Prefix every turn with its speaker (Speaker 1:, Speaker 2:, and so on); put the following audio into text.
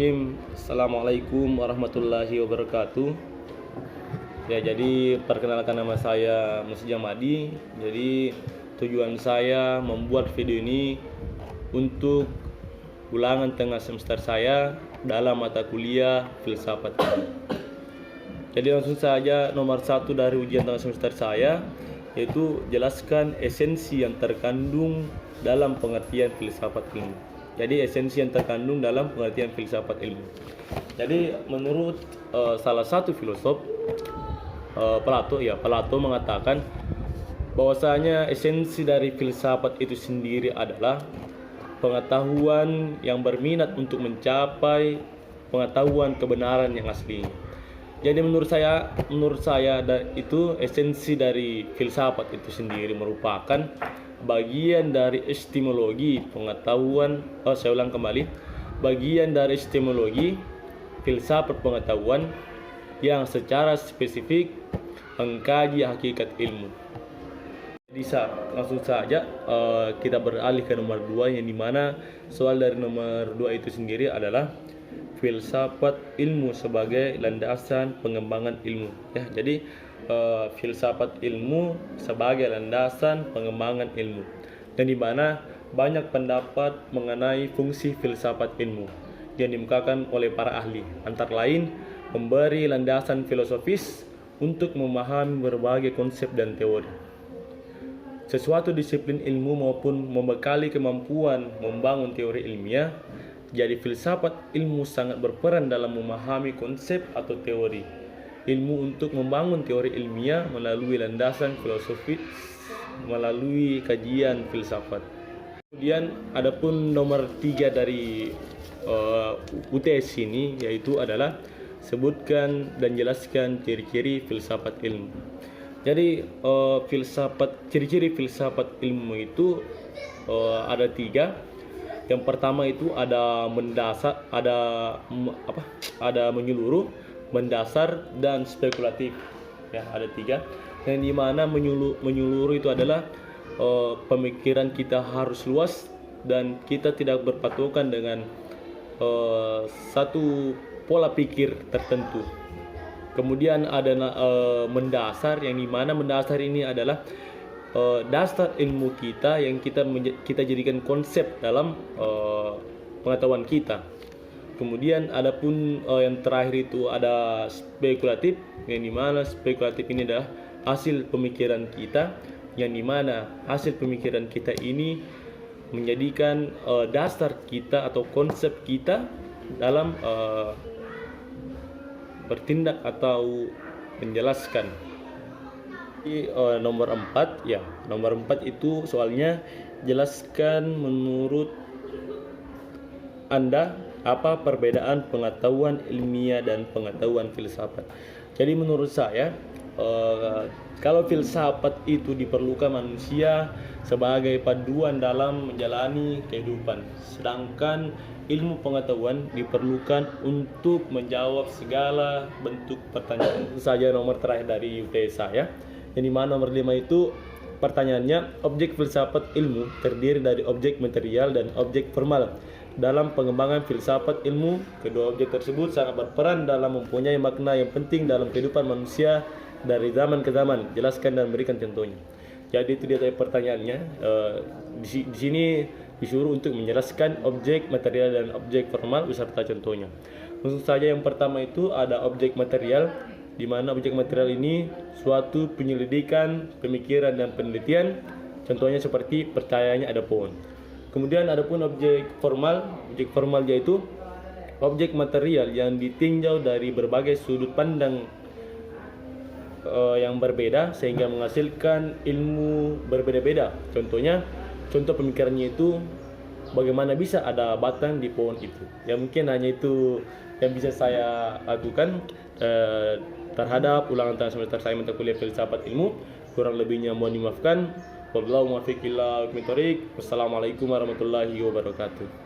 Speaker 1: Bismillahirrahmanirrahim. Assalamualaikum warahmatullahi wabarakatuh. Ya, jadi perkenalkan, nama saya Musja Madi. Jadi tujuan saya membuat video ini untuk ulangan tengah semester saya dalam mata kuliah filsafat. Jadi langsung saja, nomor 1 dari ujian tengah semester saya yaitu jelaskan esensi yang terkandung dalam pengertian filsafat ilmu. Jadi esensi yang terkandung dalam pengertian filsafat ilmu. Jadi menurut salah satu filosof Plato mengatakan bahwasanya esensi dari filsafat itu sendiri adalah pengetahuan yang berminat untuk mencapai pengetahuan kebenaran yang asli. Jadi menurut saya itu esensi dari filsafat itu sendiri merupakan bagian dari epistemologi pengetahuan. Bagian dari epistemologi filsafat pengetahuan yang secara spesifik mengkaji hakikat ilmu. Bisa langsung saja kita beralih ke nomor 2, yang dimana soal dari nomor 2 itu sendiri adalah filsafat ilmu sebagai landasan pengembangan ilmu. Ya, jadi filsafat ilmu sebagai landasan pengembangan ilmu, dan di mana banyak pendapat mengenai fungsi filsafat ilmu yang dikemukakan oleh para ahli, antara lain memberi landasan filosofis untuk memahami berbagai konsep dan teori. Sesuatu disiplin ilmu maupun membekali kemampuan membangun teori ilmiah, jadi filsafat ilmu sangat berperan dalam memahami konsep atau teori ilmu untuk membangun teori ilmiah melalui landasan filosofis, melalui kajian filsafat. Kemudian adapun nomor 3 dari UTS ini yaitu adalah sebutkan dan jelaskan ciri-ciri filsafat ilmu. Jadi ciri-ciri filsafat ilmu itu ada 3. Yang pertama itu ada mendasar, ada menyeluruh, mendasar, dan spekulatif. Ya, ada 3. Yang dimana menyeluruh itu adalah pemikiran kita harus luas dan kita tidak berpatokan dengan satu pola pikir tertentu. Kemudian ada mendasar, yang dimana mendasar ini adalah dasar ilmu kita yang kita jadikan konsep dalam pengetahuan kita. Kemudian adapun yang terakhir itu ada spekulatif, yang dimana spekulatif ini adalah hasil pemikiran kita, yang dimana hasil pemikiran kita ini menjadikan dasar kita atau konsep kita dalam bertindak atau menjelaskan. Nomor 4 itu soalnya jelaskan menurut Anda apa perbedaan pengetahuan ilmiah dan pengetahuan filsafat. Jadi menurut saya kalau filsafat itu diperlukan manusia sebagai paduan dalam menjalani kehidupan, sedangkan ilmu pengetahuan diperlukan untuk menjawab segala bentuk pertanyaan. Itu saja nomor terakhir dari UTS saya. Yang dimana nomor 5 itu pertanyaannya, objek filsafat ilmu terdiri dari objek material dan objek formal. Dalam pengembangan filsafat ilmu, kedua objek tersebut sangat berperan dalam mempunyai makna yang penting dalam kehidupan manusia dari zaman ke zaman. Jelaskan dan berikan contohnya. Jadi itu dia tadi pertanyaannya. Di sini disuruh untuk menjelaskan objek material dan objek formal beserta contohnya. Langsung saja, yang pertama itu ada objek material, di mana objek material ini suatu penyelidikan, pemikiran, dan penelitian. Contohnya seperti percayanya ada pohon. Kemudian ada pun objek formal yaitu objek material yang ditinjau dari berbagai sudut pandang yang berbeda sehingga menghasilkan ilmu berbeda-beda. Contoh pemikirannya itu bagaimana bisa ada batang di pohon itu. Ya, mungkin hanya itu yang bisa saya lakukan terhadap ulangan tengah semester saya mata kuliah filsafat ilmu. Kurang lebihnya mohon dimaafkan. Wallahu muwaffiq ila aqwamit thoriq. Wassalamualaikum warahmatullahi wabarakatuh.